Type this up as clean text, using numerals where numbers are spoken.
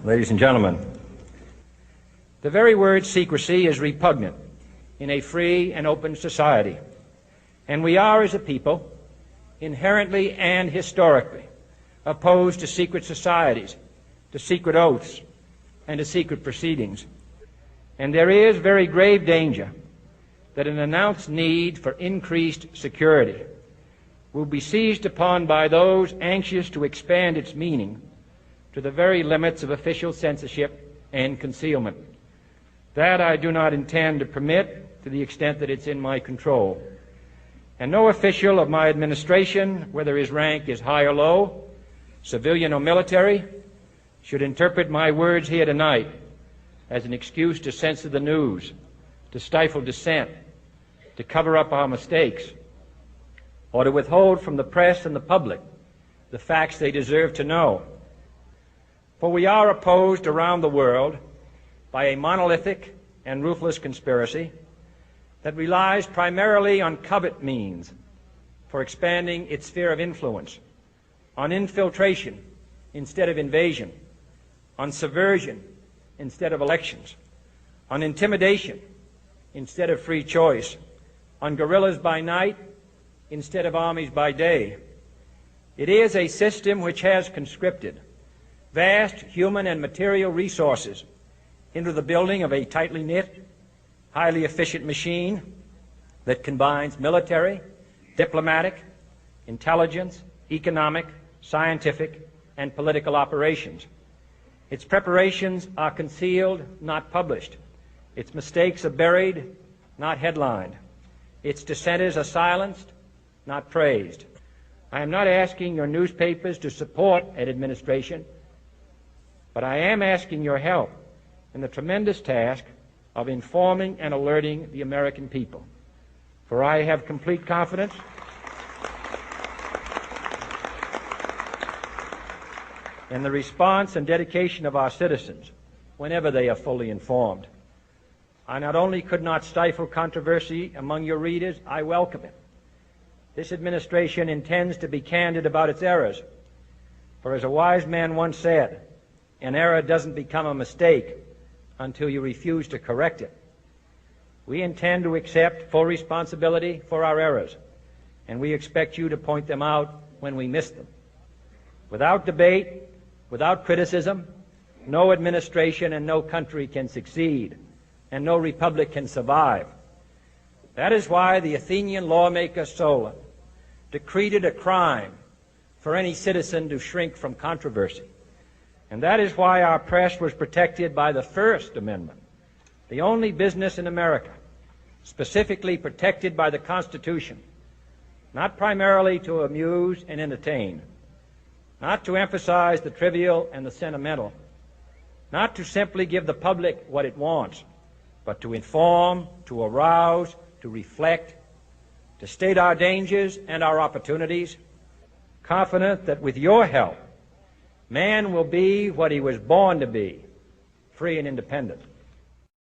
Ladies and gentlemen, the very word secrecy is repugnant in a free and open society, and we are, as a people, inherently and historically opposed to secret societies, to secret oaths, and to secret proceedings. And there is very grave danger that an announced need for increased security will be seized upon by those anxious to expand its meaning to the very limits of official censorship and concealment. That I do not intend to permit to the extent that it's in my control. And no official of my administration, whether his rank is high or low, civilian or military, should interpret my words here tonight as an excuse to censor the news, to stifle dissent, to cover up our mistakes, or to withhold from the press and the public the facts they deserve to know. For we are opposed around the world by a monolithic and ruthless conspiracy that relies primarily on covert means for expanding its sphere of influence, on infiltration instead of invasion, on subversion instead of elections, on intimidation instead of free choice, on guerrillas by night instead of armies by day. It is a system which has conscripted vast human and material resources into the building of a tightly knit, highly efficient machine that combines military, diplomatic, intelligence, economic, scientific, and political operations. Its preparations are concealed, not published. Its mistakes are buried, not headlined. Its dissenters are silenced, not praised. I am not asking your newspapers to support an administration, but I am asking your help in the tremendous task of informing and alerting the American people. For I have complete confidence in the response and dedication of our citizens whenever they are fully informed. I not only could not stifle controversy among your readers, I welcome it. This administration intends to be candid about its errors. For as a wise man once said, an error doesn't become a mistake until you refuse to correct it. We intend to accept full responsibility for our errors, and we expect you to point them out when we miss them. Without debate, without criticism, no administration and no country can succeed, and no republic can survive. That is why the Athenian lawmaker Solon decreed it a crime for any citizen to shrink from controversy. And that is why our press was protected by the First Amendment, the only business in America specifically protected by the Constitution, not primarily to amuse and entertain, not to emphasize the trivial and the sentimental, not to simply give the public what it wants, but to inform, to arouse, to reflect, to state our dangers and our opportunities, confident that with your help, man will be what he was born to be, free and independent.